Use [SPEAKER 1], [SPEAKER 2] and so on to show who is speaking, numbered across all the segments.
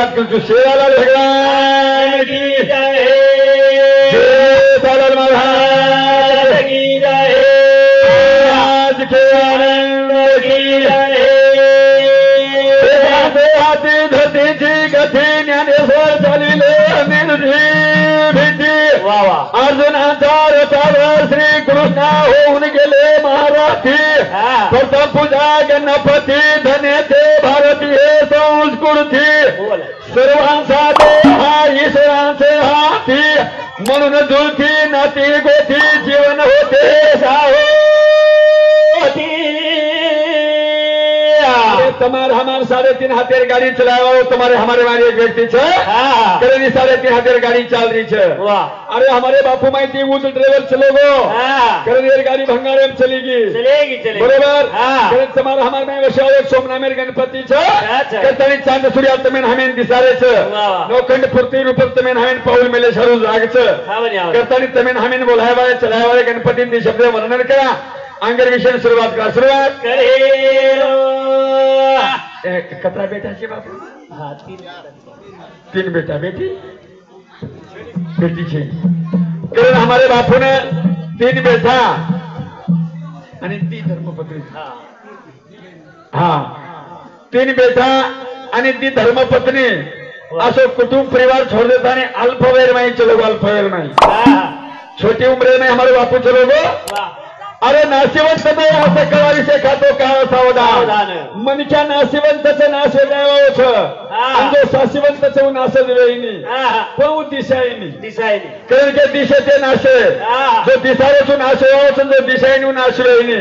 [SPEAKER 1] सुरुवात करतो शेराला भगवान की जय बालाल महाराज की जय आज के आनंद की जय हाती धरतीची गती ज्ञानेश्वर चालिले निर्जी भीती अर्जुनाचा रथावर श्री कृष्ण होऊन गेले महाराठी प्रथम पूजा गणपती धनेते भारतीय संस्कृती सर्वांचा देहा ईश्वरांचे हाती म्हणून जुळती नाती गोती जीवन होते तुम्हारे हमारे 3.5 हाथेर गाड़ी चलाओ तुम्हारे हमारे वाले एक व्यक्ति छे करे 3.5 हाथेर गाड़ी चल रही छे अरे हमारे बापू माइती वो तो ड्राइवर चलोगो करे गाड़ी भंगारे में चलेगी बरोबर करे तुम्हारे हमारे में वशाव एक सोमनामेर गणपति छे करतानी चांद सूर्य तमेन हमें दिसारे छे नौखंड फुर्ती रूप तमेन हमें पाऊल मेले शरू जाग छे करतानी तमेन हमें बोलावा चलावा गणपति दी शब्द वर्णन करा अंगर विषय सुरुवात करा सुरुवात कतरा बेटा छे बापू हां 3 बेटा बेटी छे कारण हमारे बापू ने 3 बेटा आणि 3 धर्मपत्नी हां 3 बेटा आणि 3 धर्मपत्नी असो कुटुंब परिवार छोड़ देता ने अल्पवयन में चलो अल्पवयन में छोटी उम्र में हमारे बापू चलो गो अरे नाशिवंत असं कळावी से खातो काळ सावधान मनच्या नाशिवंतचं नाश देवाच जो साशिवंतचं नाश देईनी पण दिशाईनी कारण के दिशेचे नाश जो दिशारोच नाश होच जो दिशाईनी नाश वेईनी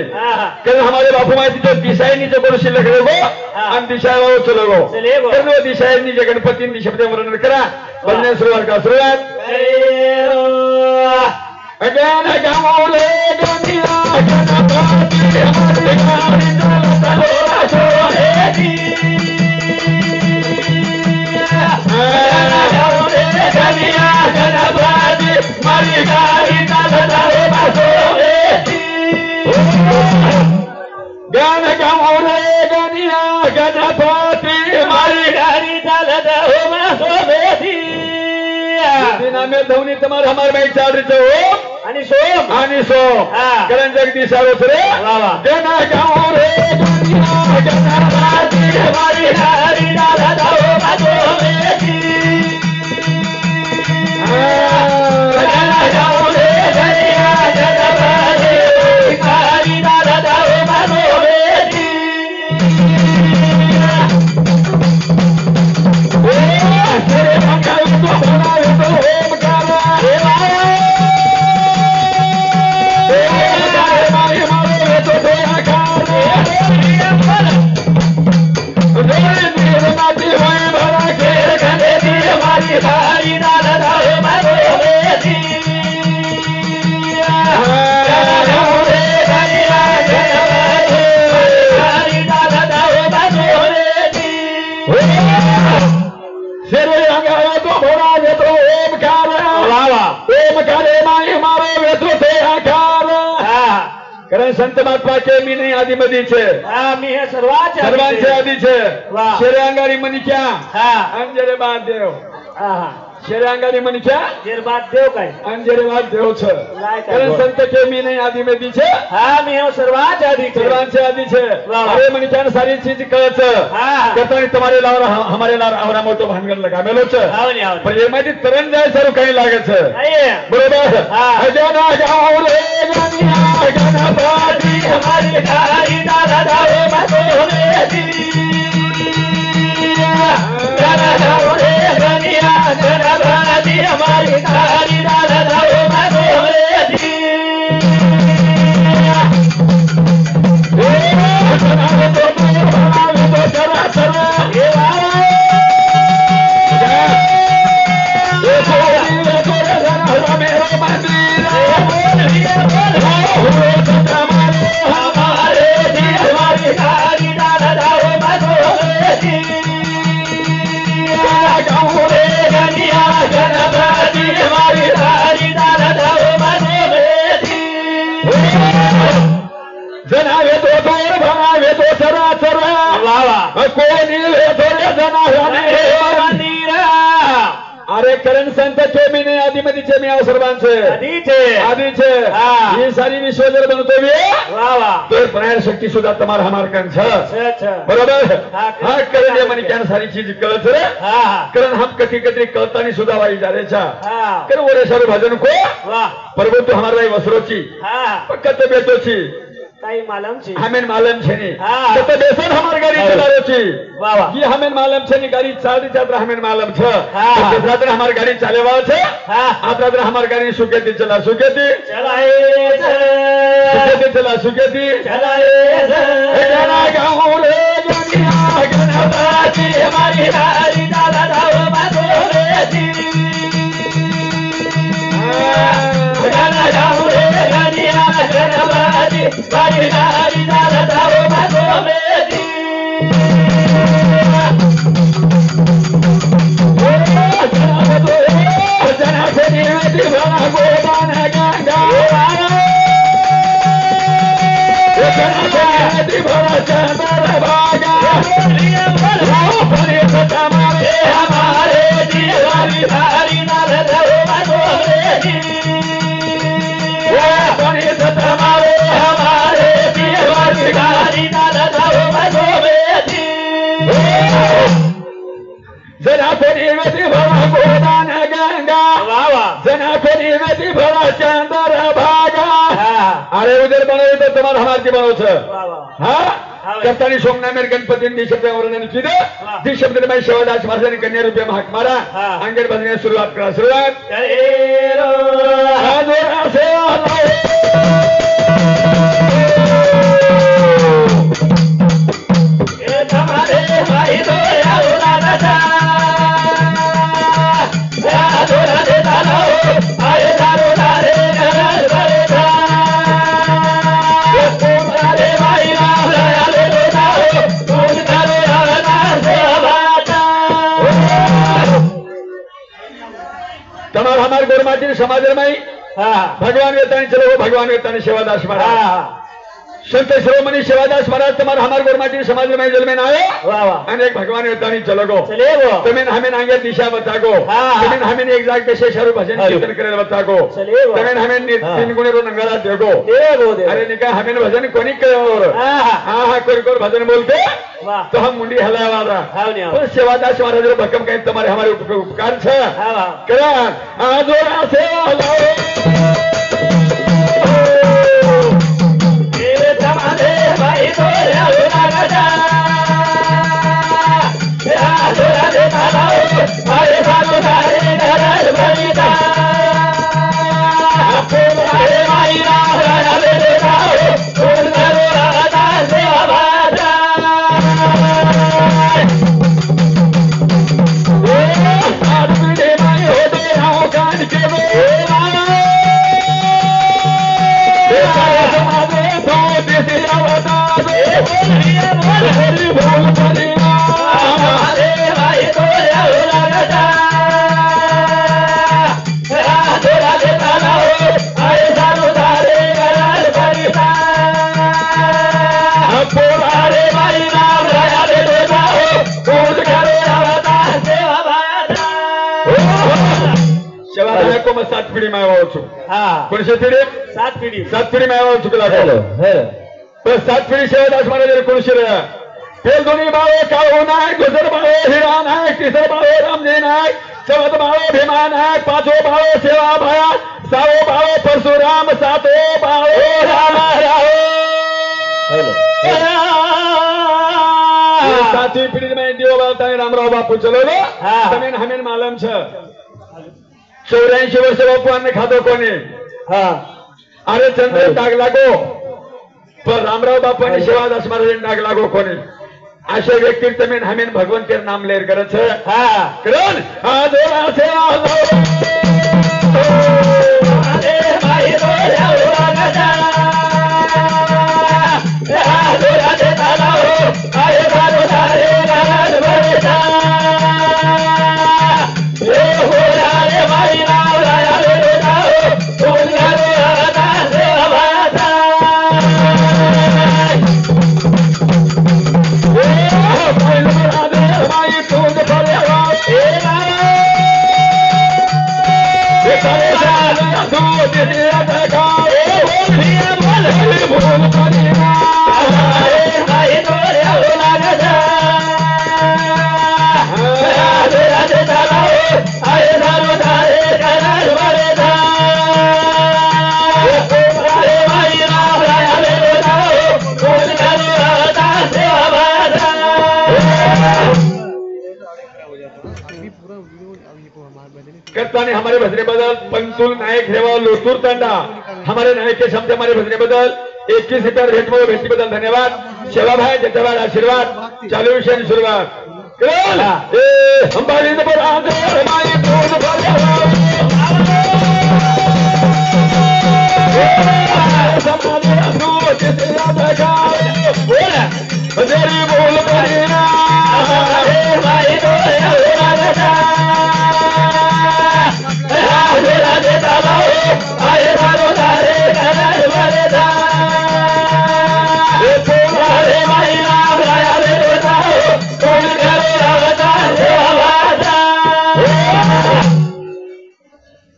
[SPEAKER 1] कारण हमारे बापू माहिती जो दिशाईनी जो करू शिल्लक रेगो आणि दिशाओ चलोगो कारण वो दिशाईनी जे गणपती शब्द वर्णन करा बनने सुरुवात का सुरुवात अगन गावले गनिया गणपती हमारे गाड़ी चलता सोहेती गावले गनिया गणपती हमारी गाड़ी चलता सोहेती गन गावले गनिया गणपती हमारी गाड़ी चलता सोहेती दिना में धवनी तुम्हारे हमारे में चाल रही हो आणि सोम कारण जगदीश आरोस रे जना गाँव रे गनिया गणपती हमारी गाड़ी डाला दाओ बाजो बेटी जना गाँव रे गनिया गणपती गाड़ी डाला दाओ बाजो बेटी तेरे मंगल को बनाए तो होम करो कारण संत महात्मा के मी नाही आधी मधीचे मी हे सर्वांचे आधीचे शेरे अंगारी मनिक्या अंजरे बाद देव शेरे अंगारी मनिक्या जेर बाद देव काय अंजरे बाद देव छ कारण संत के मी नाही आधी मधीचे मी हे सर्वांचे आधीचे अरे मनिक्या सारी चीज कळच कतनी तुम्हारे लावर हमारे लावर आवरा मोठो भानगड लगा मेलो छ पण ये माहिती तरण जाय सर काही लागच बरोबर अजना गाव रे गनिया गणपती हमारी गाड़ी डाला दाओ बाजो बेटी जना गाँव रे गनिया गणपती हमारी गाड़ी डाला दाओ बाजो बेटी जनावे तो तोर भनावे तो चरा चरा कोणी थोडे जनावे करण संतांचे मी नाही आधीमधीचे मी आहो सर्वांचे आधीचे ही सारी विश्व जर बनतो मी तो प्राण शक्ती सुद्धा तुम्हारा हमार कंछ बरोबर हा करण ये मनी क्या सारी चीज कळत रे करण हम कथी कथी कळतानी सुद्धा वाई जारेचा करण ओरे सारे भजन को प्रभु तो हमारा वसरोची पक्कत बेतोची
[SPEAKER 2] ताई मालम छी
[SPEAKER 1] हमें मालूम छे नी तो बेसन हमार गाड़ी चलारो छी ये हमें मालूम छे नी गाड़ी चालती जात्रा हमें मालूम छ जात्रा हमार गाड़ी चले वाला छे आत्रा हमार गाड़ी सुकेती चला सुकेती चला सुकेती गाना गाऊं रे दुनिया गणपति हमारी गाड़ी दादा दाओ बातो रे जी गाना गाऊं रे दुनिया गणपति हमारी गाड़ी दादा दाओ बातो रे जी जना से निवेदी भला गोदान गंगा जना से निवेदी भला चंदर भागा भरे सता मारे हमारे दीवारी भारी नाल दो रे भरे सता मारे हमारे दीवारी भारी नाल दो रे जना से निवेदी भला गोदान गंगा जना से निवेदी भला चंदर भागा अरे उधर बनवले तर तुम्हाला हमारती बनवचं हा करतानी सोमनामेर गणपती शब्द वर्णन केलं ती शब्द माई शिवदास महाराजांनी कन्या रूपे हाक मारा अंगण भजण्यास सुरुवात करा सुरुवात तमार हमार गोरमाटी समाज में भगवान वेतानी चलो भगवान वेतानी सेवादास महाराज संत शिरोमणि सेवादास महाराज तुम्हारा हमार गोरमाटी समाज में जल में आए अनेक भगवान वेतानी चलो गो तुम्हें हमें आगे दिशा बता गो तुम्हें हमें एक जाग पे शेषारू भजन कीर्तन करे बता गो तुम्हें हमें तीन गुणे रो नंगला दे गो अरे निका हमें भजन कोनी करो हाँ कोई कोई भजन बोलते तो हम मुंडी हलावा तो सेवादास महाराज रो भक्कम कहीं तुम्हारे हमारे उपकार छ करा आजोरा सेवा सात पिढी मायवा छु कोणशे पिढी सात पिढी मायवा चुकला तो सात पिढी सेवादास महाराज कोणशे रे तेल दोन्ही बाळे काळू नायक गुजर बाळे हिरा नायक तिसर बाळे रामजी नायक चौथ बाळे भीमा नायक पाचो बाळे सेवा भाया सावो बाळे परशुराम सातो बाळे राम सातवी पिढी में देव बाबा रामराव बापू चलो तमेन हमें मालूम छ 84 वर्ष बापू खातो कोणी अरे चंद्र डाग लागो पण रामराव बापाने सेवादास महाराज डाग लागो कोणी अशा व्यक्ती तमेन हमेन भगवंत नाम लेर करत करण आजोरा सेवा आहे दारू धारे करार वारे धा अरे माई राम रायाले जाओ कोण करू आता सेवा बाधा करताने हमारे भजने बदल पंतुल नायक हेवा लोतूर तांडा हमारे नायक के शब्द हमारे भजने बदल 21 रुपये भेटी बदल धन्यवाद सेवा भाई जटावाद आशीर्वाद चालू विषय शुरुआत अंबानी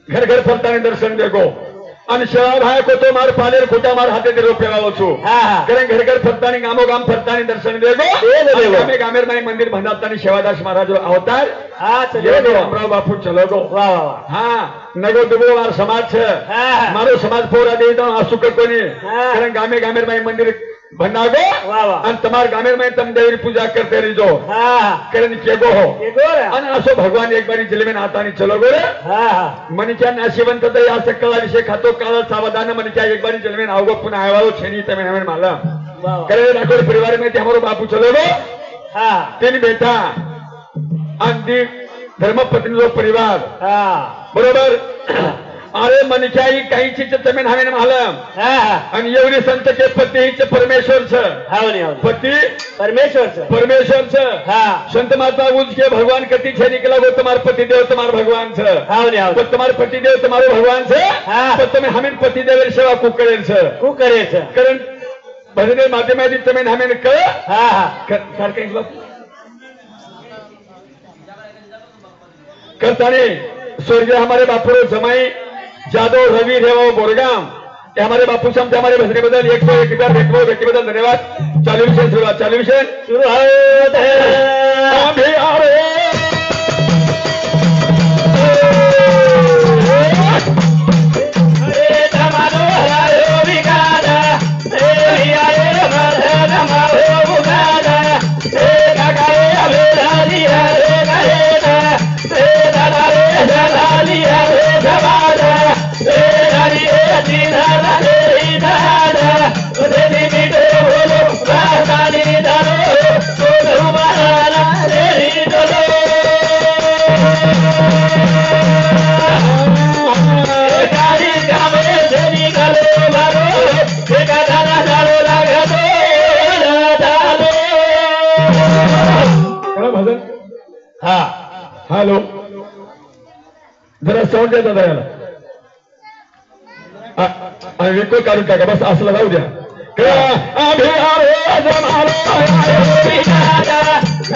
[SPEAKER 1] घर घर फरताने दर्शन देखो અને સેવા ભાઈ કો તો માર પાલેર ખોટા માર હાથે દેરો પેવાવો છું કારણ ઘર ઘર ફરતાની ગામો ગામ ફરતાની દર્શન દેગો ગામે ગામેર માં મંદિર બંધાવતાની સેવાદાસ મહારાજો અવતાર હા ચલો અમરાવ બાપુ ચલો ગો વાહ વાહ હા નગો દુબો માર સમાજ છે મારો સમાજ પોરા દે તો આસુ કોની કારણ ગામે ગામેર માં મંદિર बनागो અને તમાર ગામેર માં તમ દેવી પૂજા करते रहिजो हां कारण केगो हो અને આસો ભગવાન એક બારી જલમેન આતાની ચલો ગો રે हां મને ક્યાં નાશીવંત તો આ સકલા વિશે ખાતો કાળ સાવधान મને ક્યાં એક બારી જલમેન આવગો પુના આવ્યો છે ની તમે હમેન માલા કરે રાખો પરિવાર में हमारो बापू चलो गो हां तीन बेटा अंधी धर्मपत्नी जो परिवार हां बरोबर अरे मन क्या ही काही चीज तमेन हमेन मालम आणि एवढी संत के पती हिचे परमेश्वर छ पति परमेश्वर छ संत महात्मा उज के भगवान कति छे निकला वो तुम्हार पति देव तुम्हार भगवान छ तो तुम्हार पति देव तुम्हारो भगवान छ तो तमे हमेन पति देव सेवा कु करे छ कारण भजने माध्यमाથી तमेन हमेन क कर के करताने स्वर्गीय हमारे बापू जमाई जादव रवि रेवा बोरगाम ये हमारे बापू साहब हमारे भजने बदल 101 रुपया भेटी बदल धन्यवाद चालू विषय शुरू होते हैं अभी अरे तमारो हरायो बिगाड़ा ए आए मरे नमारो बुगाड़ा ए काकाए अबे लाली रे कहेना ए दादा रे जलाली रे जवाना ए हरी ए दीना रे दादा उदे मीठे बोलो रातानी दारो बोलो मारा रे डोलो गाड़ी गावे तेरी गलो मारो एक दाना डालो लगा दो डालो करा भजन हां हेलो जरा साउंड देता था याला आणि रिकॉर्ड काढून टाका बस असलं जाऊ द्या अभी अरे जमालो बिगाड़ा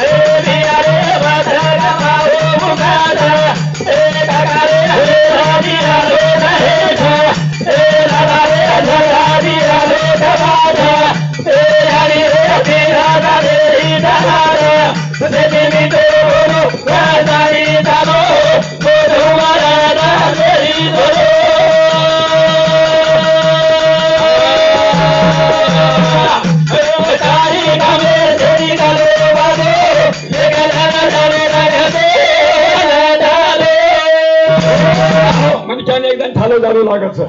[SPEAKER 1] ए बियारे बदला मारो मुगाड़ा ए काकारे हरी आलो रहेगा ए लाला रे जलाली आलो दबाड़ा ए हरी रे तेरा रे दबाड़ा तेरी मीठो बोलो राजाई दालो बोलो मारा तेरी बोलो एकदम ठालो जालू लागत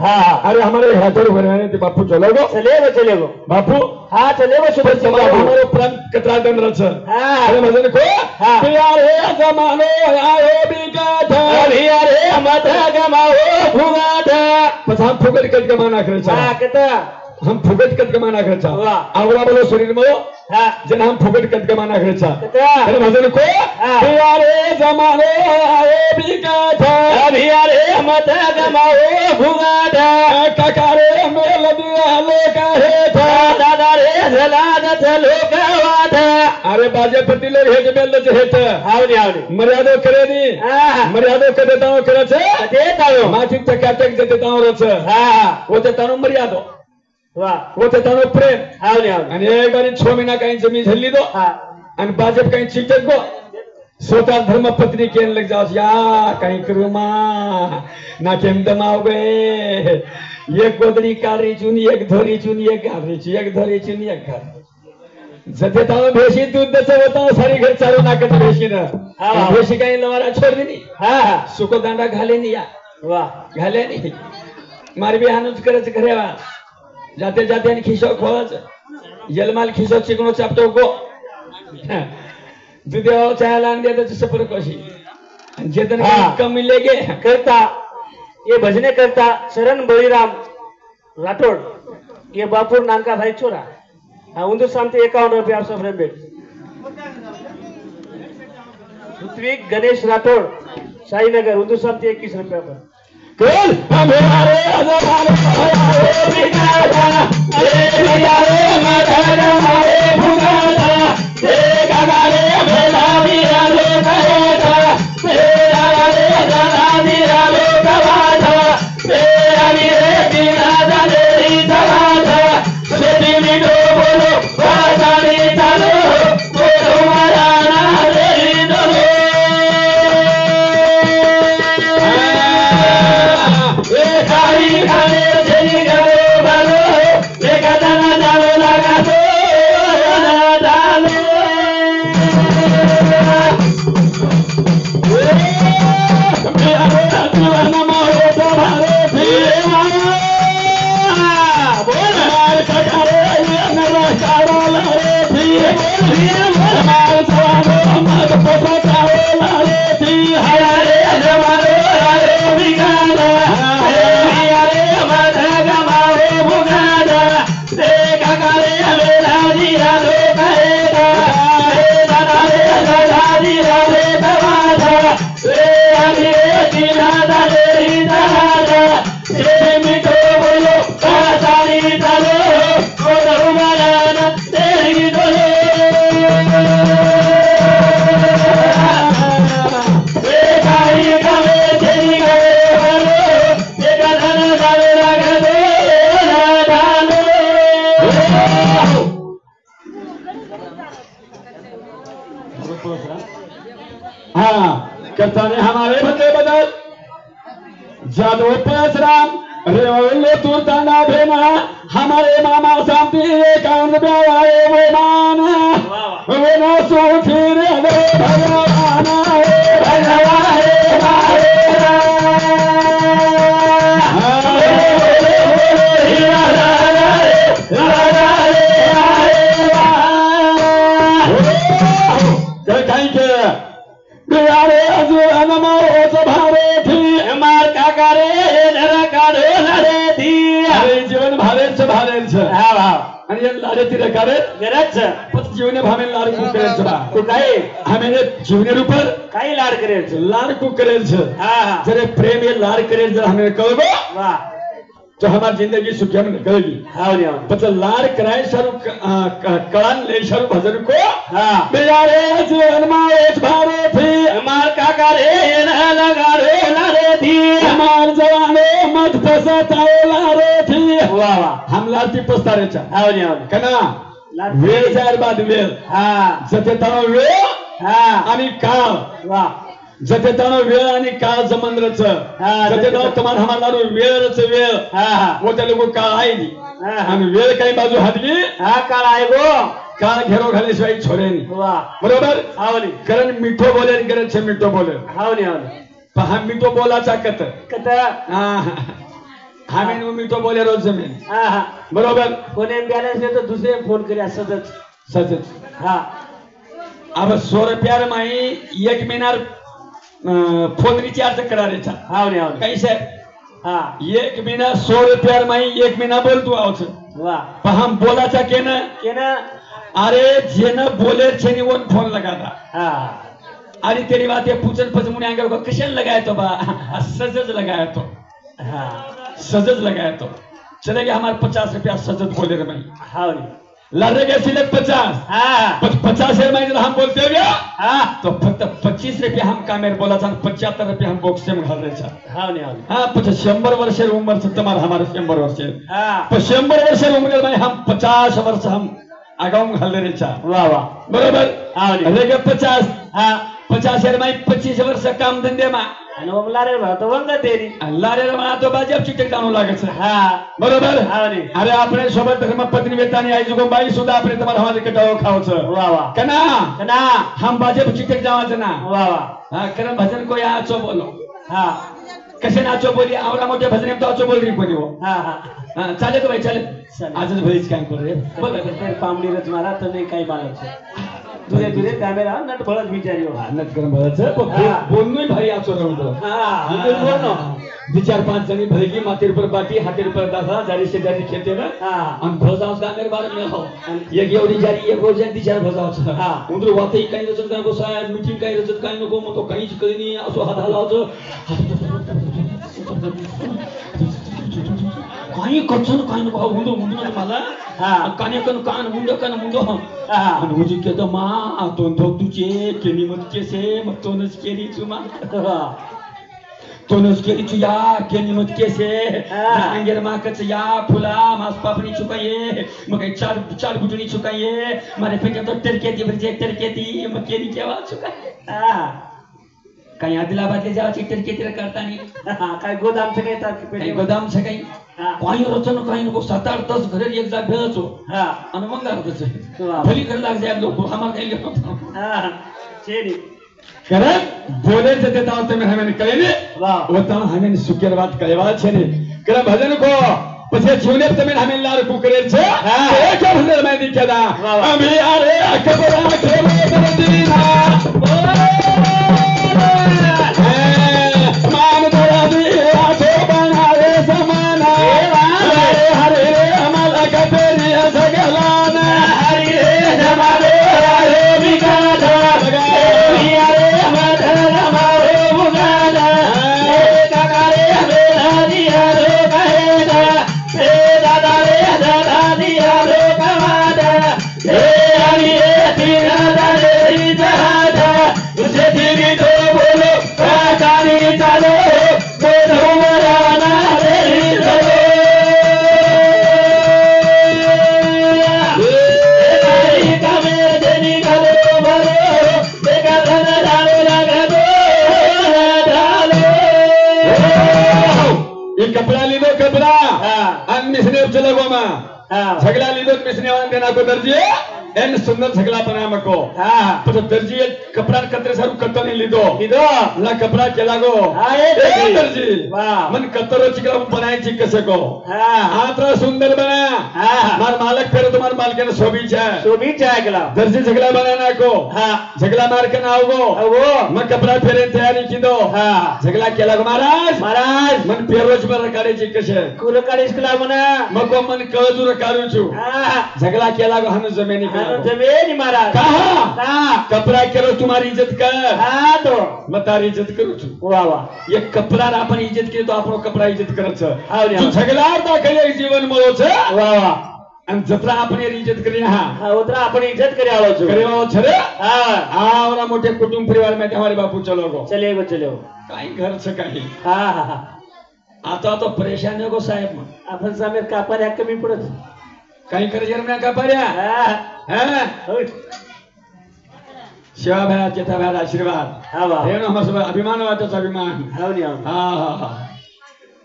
[SPEAKER 1] अरे हमारे हाथों बनाने थे बापू चलेगो बापू हाँ चलेगो सुबह समाज हमारे प्राण कतरा दन रच अरे मजन को प्यारे जमानो आयो बिगाड़ा प्यारे मत गमाओ भुगाड़ा बस हम फुगट कट गमाना करे हां केता हम फुगट कट गमाना करे आवला बोलो शरीर में जन हम फुगट कट गमाना करे अरे मजन को प्यारे जमानो आयो बिगाड़ा प्यारे मत गमाओ भुगाड़ा काकारे मेल दिया लोका हे था दादा रे झलाद चलो गावादा अरे बाजेपति लोग हे मेल जे हेत आवनी मर्यादा करे नी मर्यादा करे देताओ करे छे देताओ माथी चकाचक जे देताओ रछ हां वो देतानो मर्यादा वाह वो देतानो प्रेम आवनी आणि एक बारी 6 महीना काही जमीन झल्ली दो आणि बाजेप काही चिचक गो स्वतः धर्मपत्नी केन लग जाओ या कहीं करू माँ ना केम दमाओ गए एक गोदड़ी कारी चुनी एक धोरी चुनी एक घारी चुनी एक धोरी चुनी एक घर जते ताव भेशी दूध दचं होता सारी घर चालू नाकत भेशी ना भेशी काही लवारा छोड़ देनी सुको दांडा घाले नहीं या वाह घाले नहीं मारी भी हानुच करच घरेवा जाते जाते आणि खिशो खोळच जलमाल खिशो चिकनो चापतो गो दुधेवा चायला आण देता सफर कशी जेतन कमी लेगे
[SPEAKER 2] करता ये भजने करता शरण बळीराम राठौड़ ये बापुर नानका भाई छोरा उन्दू सामते 51 रुपया आप सब रेबेट ऋत्विक गणेश राठौड़ शाहीनगर उन्दू सामते 21 रुपया पर
[SPEAKER 1] कल हमारे अजमाल हमारे बिगाड़ा रे मदर हमारे भुगाड़ा रे गगारे भेला बिरा लो कहेगा तेरा रे दादा बिरा लो कवाड़ा तेरा रे बिना जाने री दवाड़ा सेठी मिलो बोलो वाजानी चालो बोलो मराना रे डोलो खाने चली गलो बलो देखा दाना जालो लगा दो डालो मेरा मारो तो भारे फिर बोल मार सकारे मेरा कारो लारे फिर मार सवारो मत पोसा कारो लारे फिर हरे जमारो रे बिगाड़ा करताने हमारे बदले बदल जादव परशुराम रेवले तुरताना भेना हमारे मामा शांति कान ब्यावाए वो मान वो ना सोची रे भगवान जीवन भावेच आणि लाडे तिला करायच जीवने भावे लाड खूप करायचं बा तू काय आम्ही जीवने रूपर
[SPEAKER 2] काही लाड करायचं
[SPEAKER 1] लाड खूप करायचं जरे प्रेम ये लाड करे जर हमें कहोगे
[SPEAKER 2] वाह
[SPEAKER 1] तो हमारी जिंदगी सुखी में निकलेगी मतलब लाड कराए शाहरुख कड़ान ले शाहरुख भजन को बेचारे जीवन में भारे थी
[SPEAKER 2] हमार काका रे लगा रे लारे थी
[SPEAKER 1] हमार जवानो मत फसताओ लारे थी
[SPEAKER 2] वाह वाह
[SPEAKER 1] हम लाडती पस्तारे चा कना वेळ जायर बाद वेळ जते तनो वेळ आणि काळ
[SPEAKER 2] वाह
[SPEAKER 1] जते तनो वेळ आणि काळ जमंद्रच जते तनो तुम्हाला हमारा वेळच वेळ वो त्या लोक काळ आहे आणि वेळ काही बाजू हातली
[SPEAKER 2] काळ आहे गो
[SPEAKER 1] काळ घेरो घाल्याशिवाय छोरेनी बरोबर कारण मिठो बोले गरज छे मिठो बोले पहा मिठो बोलाचा कत हमें मिठो बोले रोज जमीन बरोबर
[SPEAKER 2] फोन बॅलन्स आहे तर दुसरे फोन करूया सतत
[SPEAKER 1] सतत अब 100 रुपया माही एक मिनार फोन रिचार्ज करायचा कैसे एक महीना 100 रुपया माही एक महीना बोल तू आवच पहा बोलाचा केन अरे जेन बोले छेनी वन फोन लगाता अरे तेरी बात ये पूछन पछ मुने आगे को कशन लगाया तो बा सजज लगाया तो सजज लगाया तो चले गए हमारे 50 रुपया सजज बोले रे भाई लड़े गए सिलेक्ट 50 50 जब हम बोलते हो गया तो फक्त 25 रुपया हम कामेर बोला था 75 रुपया हम बॉक्स में घाल रहे हाँ 100 वर्ष उम्र से तुम्हारा हमारे 100 वर्ष 100 वर्ष उम्र में हम 50 वर्ष हम आगाऊ घाल रहे वाह वाह बरोबर रेगे 50 50 में 25 वर्ष काम धंधे में
[SPEAKER 2] અને ઓમ લારે તો વંગ તેરી
[SPEAKER 1] अल्लाह रे रमा तो बाजब चिटक जाणू लागे છે
[SPEAKER 2] હા
[SPEAKER 1] बरोबर
[SPEAKER 2] હા ને
[SPEAKER 1] अरे આપણે सोबत धर्म पत्नी वेतानी आई जुगो बाई सुद्धा આપણે તમારા हवाले कटाव खाव छ
[SPEAKER 2] વાહ વાહ
[SPEAKER 1] कना
[SPEAKER 2] કના
[SPEAKER 1] हम बाजब चिटक जावा छ ना
[SPEAKER 2] વાહ वाह
[SPEAKER 1] हा कर भजन कोई आचो बोलो
[SPEAKER 2] હા
[SPEAKER 1] कसे नाचो बोली आवरा मोठे भजन तो आचो बोल री कोणी हो
[SPEAKER 2] હા हा
[SPEAKER 1] हा चाले तो भाई चाले
[SPEAKER 2] चालेल.
[SPEAKER 1] आजच भईच काय कर रे बोल
[SPEAKER 2] બોલ પામડી રચ મારા તને કઈ માલમ છે ધીરે ધીરે કેમેરા નટ ભળત વિચાર્યો
[SPEAKER 1] नट करम भरत
[SPEAKER 2] हा.
[SPEAKER 1] बोलनोय भारी आचो रवतो
[SPEAKER 2] હા બોલનો
[SPEAKER 1] दो चार पांच जणी भरगी मातीर पर बाटी हातीर पर दासा जारी से जारी खेते ना
[SPEAKER 2] હા
[SPEAKER 1] हम भोजाऊस गामेर बारे में हो एक एवढी जारी एक रोज ती चार भोजाऊस
[SPEAKER 2] हा.
[SPEAKER 1] उंदर वाते काही रचत काय गोसाय मीटिंग काही रचत काय नको मग तो काहीच कधी असो हात हलावतो काही कचन काही नको उंदर उंदर मला
[SPEAKER 2] हा.
[SPEAKER 1] काने कन कान मुंड
[SPEAKER 2] हा.
[SPEAKER 1] आणि मुजी केतो मा तो तुझे केली मत केसे मग तोनच केली तुमा तोनच केली तू या केली मत केसे
[SPEAKER 2] हा.
[SPEAKER 1] अंगेर माकच या फुला मास पापणी चुकाये मग काही चार चार बुटणी चुकाये मारे फेके तो टरकेती भरचे टरकेती मग केली केव्हा चुकाये
[SPEAKER 2] હા
[SPEAKER 1] काही आदिलाबादले जावाची टरकेती करतानी
[SPEAKER 2] હા કાઈ ગોદામ છે કઈ તાર
[SPEAKER 1] काही गोदाम से काही
[SPEAKER 2] હા
[SPEAKER 1] काही रचन काही नको 7-8 तास घरे एक जाग भेळचो
[SPEAKER 2] હા
[SPEAKER 1] आणि मग गावच
[SPEAKER 2] वा.
[SPEAKER 1] भली कर लाग जाय लोक आम्हाला काही घेतो
[SPEAKER 2] હા છેડી
[SPEAKER 1] कारण बोले जते ताव તમે હમેને કહીને
[SPEAKER 2] વાહ
[SPEAKER 1] ઓતા હમેને સુકેર વાત કહેવા છે ને કરે ભજન કો પછી જીવને તમે હમેને લાર કુ કરે છે
[SPEAKER 2] હા.
[SPEAKER 1] એ કે ભજન મે દીખેદા
[SPEAKER 2] વાહ, વાહ.
[SPEAKER 1] અમે આરે અકબરા ખેલે દરદીના मान दया दी आठो बनावे समाना हरे हरे अमल कबेरी सगलाना हरि रे जमारे हरे बिगाड़ा बिया रे मधर हमारे बुगाड़ा हे काकारे हरे हरिया रो कहेदा हे दादा रे दादा दिया रो कमादा हे हरि रे तीरा रे जहादा उसे धीरे तो बोलो कानी चलो बोलो मराना रे चलो ये कमे देनी करो भरो देखा धन डालो लगा दो डालो ये कपड़ा लीधो कपड़ा
[SPEAKER 2] હા
[SPEAKER 1] अन मिसने चलो गोमा
[SPEAKER 2] હા
[SPEAKER 1] झगड़ा लीधो मिसने वाला देना को दर्जी एन सुंदर झगड़ा बना मको
[SPEAKER 2] હા
[SPEAKER 1] पर दर्जी कपड़ा कतरे सारू कत्तो नहीं लीधो
[SPEAKER 2] કીધો
[SPEAKER 1] ला कपड़ा केला गो
[SPEAKER 2] હા એ
[SPEAKER 1] ए
[SPEAKER 2] દર્જી.
[SPEAKER 1] दर्जी
[SPEAKER 2] વાહ
[SPEAKER 1] मन कतरो चिकरा बनाए ची कसे को
[SPEAKER 2] હા
[SPEAKER 1] आत्रा सुंदर बना
[SPEAKER 2] હા
[SPEAKER 1] मार मालक फेर तुम्हार मालक ने सोबी छे
[SPEAKER 2] શોભી ચાય ગલા
[SPEAKER 1] दर्जी झगड़ा बनाना को
[SPEAKER 2] હા
[SPEAKER 1] झगड़ा मार के ना आओगो
[SPEAKER 2] આવો
[SPEAKER 1] मन कपड़ा फेरे तैयारी की दो
[SPEAKER 2] હા
[SPEAKER 1] झगड़ा केला गो महाराज
[SPEAKER 2] મહારાજ
[SPEAKER 1] मन पेरोज पर काढे ची कसे
[SPEAKER 2] કુરકાડી સ્કલા મના
[SPEAKER 1] मको मन कळजूर काढू छु
[SPEAKER 2] હા
[SPEAKER 1] झगड़ा केला गो हनु जमेनी
[SPEAKER 2] આનો
[SPEAKER 1] का
[SPEAKER 2] જમેની મહારાજ
[SPEAKER 1] कहा
[SPEAKER 2] હા
[SPEAKER 1] कपड़ा केलो तुम्हारी इज्जत कर
[SPEAKER 2] હા તો
[SPEAKER 1] मैं तारी इज्जत करू छु
[SPEAKER 2] વાહ વાહ
[SPEAKER 1] ये कपड़ा अपन इज्जत के तो आपनो कपड़ा इज्जत करे छ
[SPEAKER 2] हाव रे,
[SPEAKER 1] जो
[SPEAKER 2] हाव.
[SPEAKER 1] झगड़ा दाखले जीवन मळो छ
[SPEAKER 2] વાહ વાહ
[SPEAKER 1] અને જતરા આપણે इज्जत કરી હા
[SPEAKER 2] હા ઉતરા આપણી ઇજ્જત કરી આવો છો
[SPEAKER 1] કરેવાઓ છે રે
[SPEAKER 2] હા
[SPEAKER 1] આવરા મોટે કુટુંબ પરિવાર में हमारे बापू चलो गो
[SPEAKER 2] ચલેગો ચલેગો
[SPEAKER 1] काई घर छ काई
[SPEAKER 2] હા હા હા
[SPEAKER 1] आता तो परेशान हो गो साहेब में
[SPEAKER 2] आपण साમે કાપર્યા કમી પડત
[SPEAKER 1] काई करजर में का पर्या
[SPEAKER 2] હા
[SPEAKER 1] हैं
[SPEAKER 2] હોય
[SPEAKER 1] शिवा भाई चेता भाई आशीर्वाद
[SPEAKER 2] હા વાહ
[SPEAKER 1] रेणु हमर सब अभिमान वाटच अभिमान
[SPEAKER 2] હાવ ની આવ
[SPEAKER 1] हा हा हा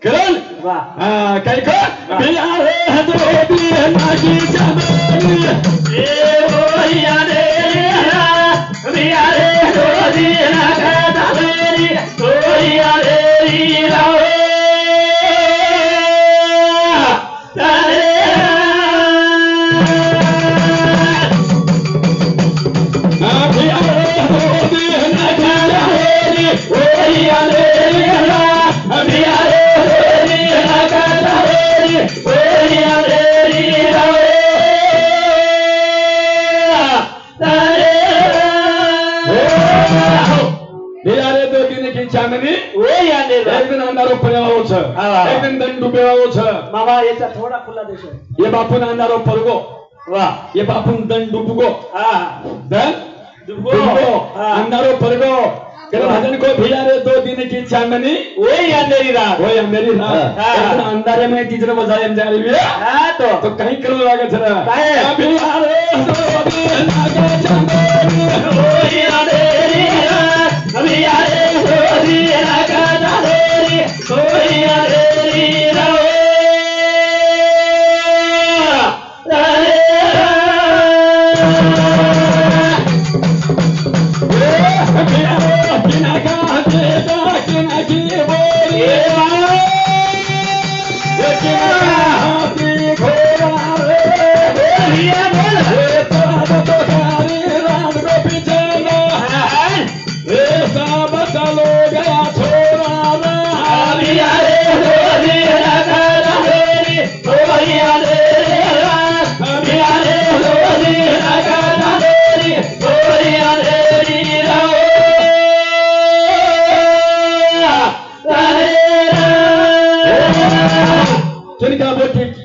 [SPEAKER 1] करल
[SPEAKER 2] વાહ
[SPEAKER 1] हाँ काई को बिया रे हदो दी नागी चमेली
[SPEAKER 2] એ ઓયા રે મિયા રે રોજી ના ખાતા મેરી ઓયા રે રાઓ તારે
[SPEAKER 1] हाँ बिया रे हदो दी नागी चमेली
[SPEAKER 2] ઓયા રે મિયા રે રોજી ના ખાતા મેરી ઓયા રે રાઓ તારે
[SPEAKER 1] बिया रे दो दिन की चांदनी
[SPEAKER 2] ઓયા રે
[SPEAKER 1] एक दिन अंधारो पडेवाळो छ
[SPEAKER 2] હા.
[SPEAKER 1] एक दिन दंड डुबेवाळो छ
[SPEAKER 2] મામા એचा થોડા ખુલ્લા દેશો
[SPEAKER 1] ये बापून अंधारो पडगो
[SPEAKER 2] વાહ
[SPEAKER 1] ये बापून दंड डुबगो
[SPEAKER 2] હા
[SPEAKER 1] दंड
[SPEAKER 2] ડૂબગો.
[SPEAKER 1] डुबगो
[SPEAKER 2] हाँ.
[SPEAKER 1] अंधारो पडगो कर भजन को भिया रे दो दिन की चांदनी
[SPEAKER 2] ઓય અંધેરી રાત
[SPEAKER 1] ओए अंधेरी रात
[SPEAKER 2] हाँ.
[SPEAKER 1] एक दिन अंधारे में तीजन बजाए जा रही है
[SPEAKER 2] હા તો
[SPEAKER 1] तो कहीं करो लागे छ
[SPEAKER 2] काहे?
[SPEAKER 1] भिया रे दो दिन की चांदनी
[SPEAKER 2] ઓય અંધેરી રાત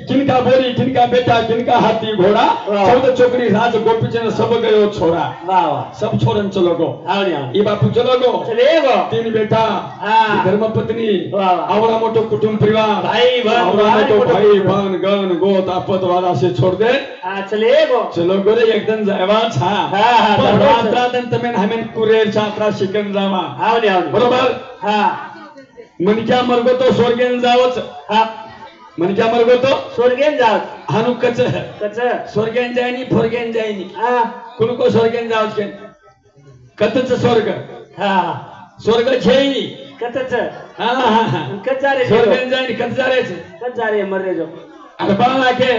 [SPEAKER 1] किनका बोली किनका बेटा किनका हाथी घोड़ा चौदह चौकड़ी राज गोपीचंद सब गयो छोरा सब छोरन चलो गो ये बापू चलो गो तीन बेटा धर्म पत्नी आवड़ा मोटो कुटुंब परिवार आवड़ा मोटो भाई बहन गण गोत आपत वाला से छोड़ दे चलो गो रे एकदम जायवा छा पण रात्रा दंतमेन हमेन कुरेर छात्रा शिकन जावा बरोबर मनक्या मरगो तो स्वर्गेन जावच मनक्या मरगो तो
[SPEAKER 2] स्वर्गेन जाव
[SPEAKER 1] हानु कच
[SPEAKER 2] कच
[SPEAKER 1] स्वर्गेन जायनी फोरगेन जायनी कुनको स्वर्गेन जावच के कतच स्वर्ग स्वर्ग छेनी
[SPEAKER 2] कतच
[SPEAKER 1] कचारे स्वर्गेन जायनी कचारे छे
[SPEAKER 2] कचारे मरे जो
[SPEAKER 1] अरे बाळा के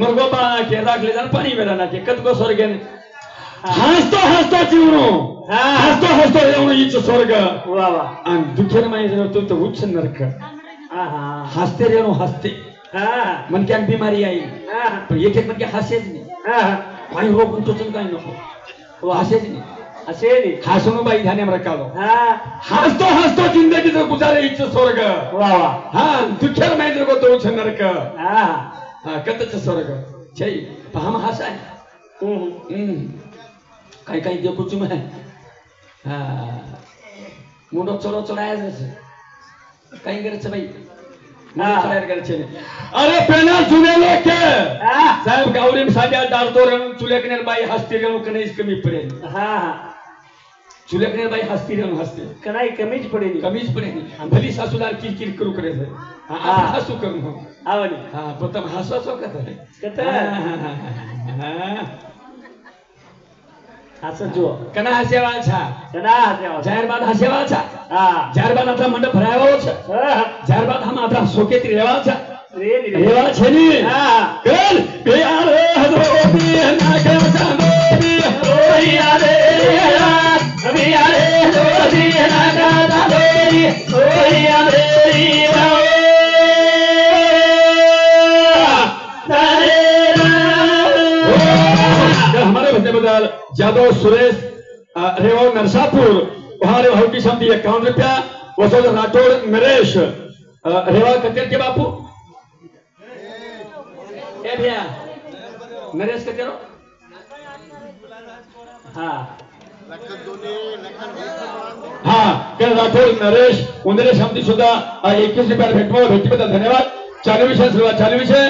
[SPEAKER 1] मरगो बाळा के राखले जान पाणी वेला नाके कतको स्वर्गेन हसतो जीवनो हसतो येऊन इच स्वर्ग
[SPEAKER 2] वा वा
[SPEAKER 1] आणि दुखेर माहिती तो तो उच्च नरक हसते रेणू हसते मनक्याक बिमारी आई पण एक एक मनके हसेच नाही काही रोग तोचन काही नको हसेच नाही
[SPEAKER 2] असे
[SPEAKER 1] हसणू बाई ध्यान रखालो हसतो जिंदगीचं गुजारे इच स्वर्ग
[SPEAKER 2] वा वा
[SPEAKER 1] दुखेर माहिती को तो उच्च नरक कतच स्वर्ग छै हम हसाय काही काही देखो तुम है मुंडो चलो चढ़ाया जैसे कहीं करे छ भाई चढ़ाया करे छ अरे पेना चुने लेके साहब गावरीम साजा डालतो रण चुलेकनेर बाई हस्ती रण कनेस कमी पड़े चुलेकनेर बाई हस्ती रण हस्ती
[SPEAKER 2] कनाई कमीज पड़ेनी
[SPEAKER 1] भली सासूदार किरकिर करू करे छे हसू करू
[SPEAKER 2] आवनी
[SPEAKER 1] प्रथम हसवाचो कथा
[SPEAKER 2] हसजो
[SPEAKER 1] कना हसेवाल छा जाहिर बात हसेवाल छा जाहिर बात आता मंडप भरायो छे जाहिर बात हम आता सोकेती रेवाल छा रेवाल छे नी कल प्यार हदोदी नाके चांदोदी ओया रे अभिया रे हदोदी नाका चांदोदी ओया रे हमारे बंदे बदल जादव सुरेश रेवा नरसापुर वहां रे भाव की शांति 51 रुपया वसोद राठौड़ नरेश रेवा कतेर के बापू ए भैया नरेश कतेरो हाँ राठौड़ नरेश उंदरे शांति सुद्धा 21 रुपया भेटी बदल धन्यवाद चालू विषय सुरुवात चालू विषय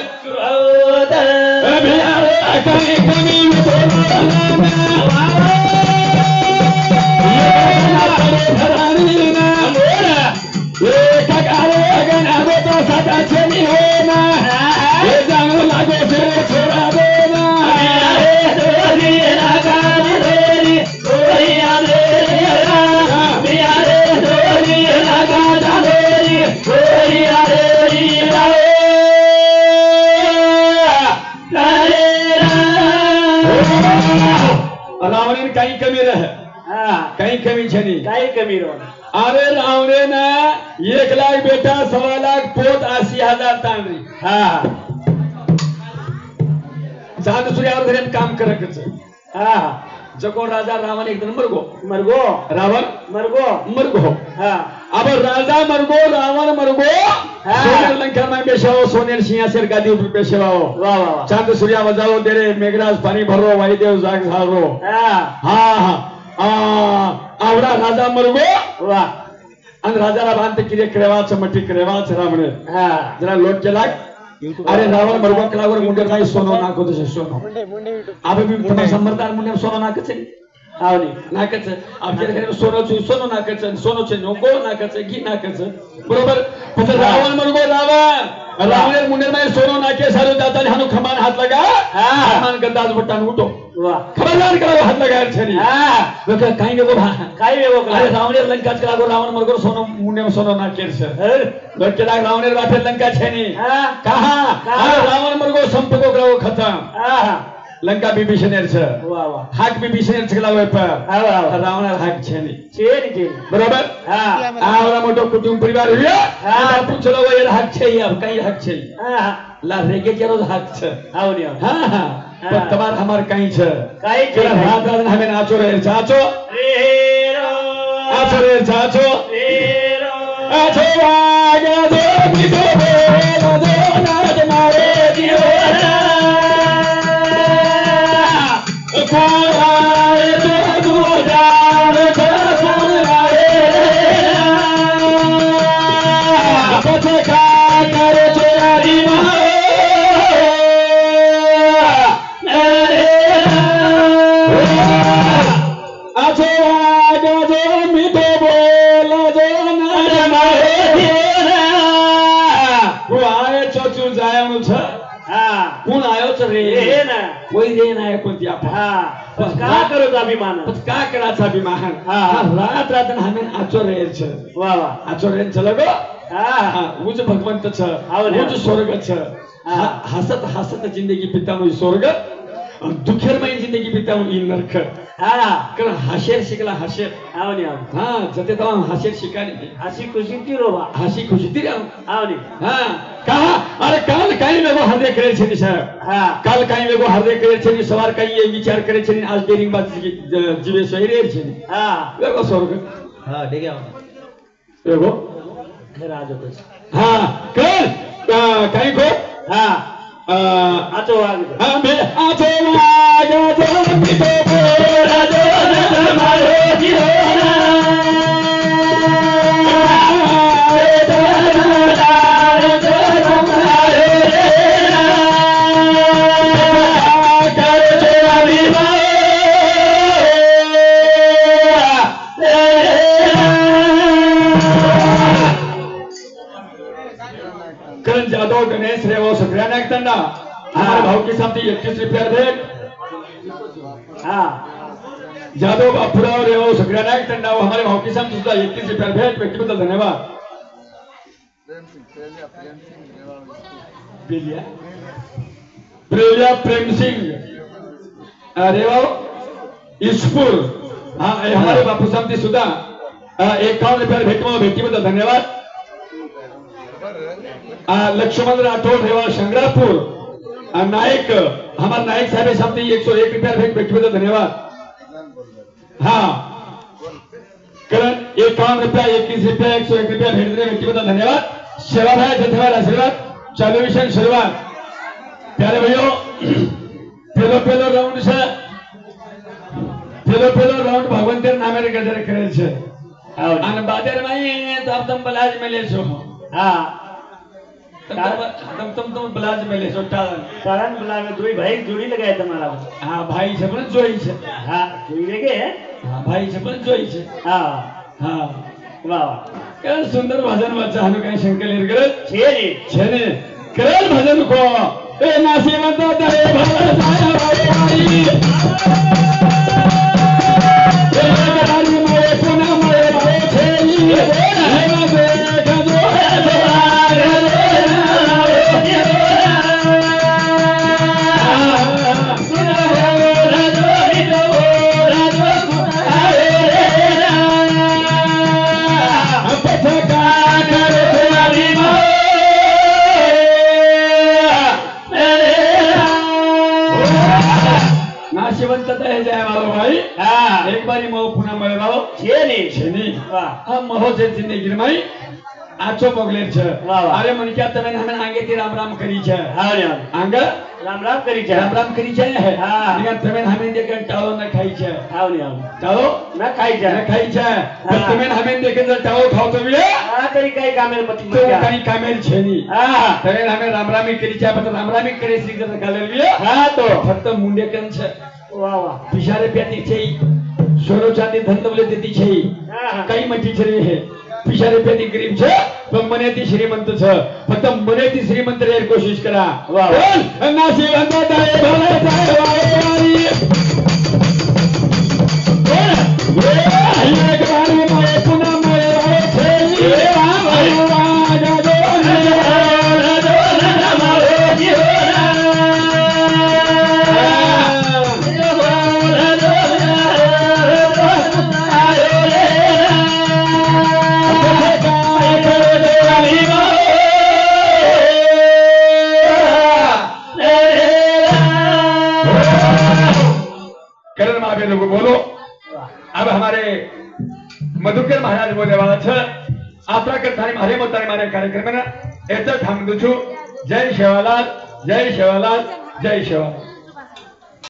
[SPEAKER 1] रावण काही कमी रह काही कमी छनी
[SPEAKER 2] काही कमी रह
[SPEAKER 1] अरे रावणे ना 1 लाख बेटा 1.25 लाख पोत 80,000 तांडरी चांद सूर्यावर घरेन काम करकच जको राजा रावण एकदम मरगो रावण मरगो अब राजा मरगो रावण मरगो सोनेर लंका में बेशाओ सोनेर सिंहासन गादी ऊपर बेशवाओ
[SPEAKER 2] वाह वाह
[SPEAKER 1] चांद सूर्या बजाओ तेरे मेघराज पानी भरो वायुदेव जाग झारो आवड़ा राजा मरगो वाह अन राजाला बांधते किरे करेवाच मटी करेवाच रावण जरा लोट केला अरे रावण मरगो कलावर मुंडे काही सोनो नाको तसे सोनो अब भी पुन्हा समर्दार मुंडे सोनो नाकच
[SPEAKER 2] आवनी
[SPEAKER 1] नाकाचं आमच्या घरी सोनं नाकाचं सोनूचे नको नाकाचं घी नाकाचं बरोबर तुझं रावण म्हणून रावण मुंडे नाही सोनं नाके सारू जाताना हानू खमान हात लगा खमान गंदाज बट्टान उठो
[SPEAKER 2] वाह
[SPEAKER 1] खबरदार करा हात लगा छरी लोक काही नको
[SPEAKER 2] काही वेगो
[SPEAKER 1] अरे रावणेर लंकाच करा रावण मरगो सोनं मुंडे सोनं नाकेर सर लोक केला रावणेर बाटे लंका छेनी कहा रावण मरगो संपको करावो खतम लंका बिभीषणेर छ
[SPEAKER 2] वाह वाह
[SPEAKER 1] हाक बिभीषणेर छला वे पर रावण हाक छेनी
[SPEAKER 2] छेनी
[SPEAKER 1] बरोबर आवरा मोटो कुटुंब परिवार हुआ बापू चलो वो ये हाक छे अब कहीं हाक छे ला रेगे जरो हाक छ
[SPEAKER 2] आवनी
[SPEAKER 1] पर तमार हमार कहीं छ
[SPEAKER 2] काई
[SPEAKER 1] के रात रात हमें नाचो रे चाचो
[SPEAKER 2] रे रो
[SPEAKER 1] आचो रे चाचो
[SPEAKER 2] रे रो
[SPEAKER 1] आचो आगे दो बितो बोलो दो नाच मारे जीवना कोराए तो गुजार छसुराए पछका करे चोरी आछो आगे जो मिठो बोलो जो नाच मारे वो आए चचू जायनु छ कोण आयोच रे
[SPEAKER 2] हे ना
[SPEAKER 1] कोई रे नाही कोणती आपण
[SPEAKER 2] का करू अभिमान
[SPEAKER 1] का करायचा अभिमान रात रात हमें आचोरेर छ
[SPEAKER 2] वाह वाह
[SPEAKER 1] आचोरेर छ लगो उज भगवंत छ उज स्वर्ग छ हसत हसत जिंदगी बिताऊ स्वर्ग दुखेरमय जिंदगी बिताऊ इ नरक कारण हशेर शिकला हशेर
[SPEAKER 2] आवनी
[SPEAKER 1] जते तमाम हशेर शिकानी
[SPEAKER 2] हसी खुशी ती रोबा
[SPEAKER 1] हसी खुशी ती
[SPEAKER 2] आवनी
[SPEAKER 1] कहा अरे काल काही वेगो हृदय करे छे साहेब काल काही वेगो हृदय करे छे सवार काही ये विचार करे छे आज डेरिंग बात जीवे शरीर छे वेगो स्वर्ग
[SPEAKER 2] ठीक आहे
[SPEAKER 1] वेगो
[SPEAKER 2] राज होतो
[SPEAKER 1] कर काही को
[SPEAKER 2] आचो आगे
[SPEAKER 1] आचो आगे जो मिठो बोला जो नाच मारे जीवना करण जाधव गणेश रेवा सगळ्यांना ऐकताना हमारे भाव की सामने 21 रुपया भेट जाधव बापूराव रेवा सगळ्यांना ऐकताना हमारे भाव की सामने सुद्धा 21 रुपया भेट व्यक्तिबद्दल धन्यवाद प्रेलिया प्रेम सिंह रेवा ईशपुर हमारे बापू सामने सुद्धा 51 रुपया भेटीबद्दल धन्यवाद लक्ष्मण राठौड़ रेवा शंकरापुर नायक हमारे नायक साहब सामने 101 रुपया भेट धन्यवाद करण 51 रुपया 21 रुपया 101 रुपया भेट व्यक्तिबद्दल धन्यवाद सेवा भाई धन्यवाद आशीर्वाद चालू विषय शुरुआत प्यारे भाइयों पेलो राउंड से पेलो राउंड भगवंतर नामे गजर करे छे અને બાદર માં તમ બલાજ મેલે છો તમ બલાજ મેલે છો
[SPEAKER 2] તારણ બલાવે જોઈ ભાઈ જોડી લગાય તમારા
[SPEAKER 1] ભાઈ છે પણ જોઈ છે
[SPEAKER 2] જોઈ લે કે
[SPEAKER 1] ભાઈ છે પણ જોઈ છે
[SPEAKER 2] વાહ
[SPEAKER 1] કે સુંદર ભજન વાચાનું કઈ શંકર કરે
[SPEAKER 2] છે
[SPEAKER 1] ને કરે ભજન કો એ નાસીવંત દરે ભલા જાય ભાઈ एक बारी मो पुन्हा મળેલો છે ને હા મહો છે જિંદગીમાં આછો પગલેર છે અરે મને ક્યાં તમે હમે આંગેથી રામ રામ કરી છે આંગ
[SPEAKER 2] રામ રામ કરી
[SPEAKER 1] છે નિકા તમે હમે દેખે ટાળો ન ખાઈ છે ટાળો
[SPEAKER 2] ન ખાઈ
[SPEAKER 1] છે તમે હમે દેખે ટાળો ખાવ તો બી
[SPEAKER 2] કરી કઈ કામેર મત
[SPEAKER 1] તો કઈ કામેર છે ની તમે હમે રામ રામી કરી છે પણ રામ રામી કરે શ્રી જન કાલે બી તો ફક્ત મુંડે કેમ છે
[SPEAKER 2] વાહ વાહ
[SPEAKER 1] પિશારે પેટી છે सोनो चांदी धन दौलत देती છે કઈ મટી છે રે પિછા રૂપિયાની ગરીબ છે પણ મનેથી શ્રીમંત છે ફક્ત મનેથી શ્રીમંત રહેવાની કોશિશ કરા
[SPEAKER 2] વાહ.
[SPEAKER 1] બોલ ના સેવંતા દાય ભલે જાય વાયરી બોલ એક બારી મારે પુના મારે વાય છે એ રાજા દો करण महावीर लोग बोलो अब हमारे मधुकर महाराज बोले वाला छ आपला करतानी मारे मताने मारे कार्यक्रम ना एत थांबू छु जय शेवालाल जय शेवालाल जय शेवालाल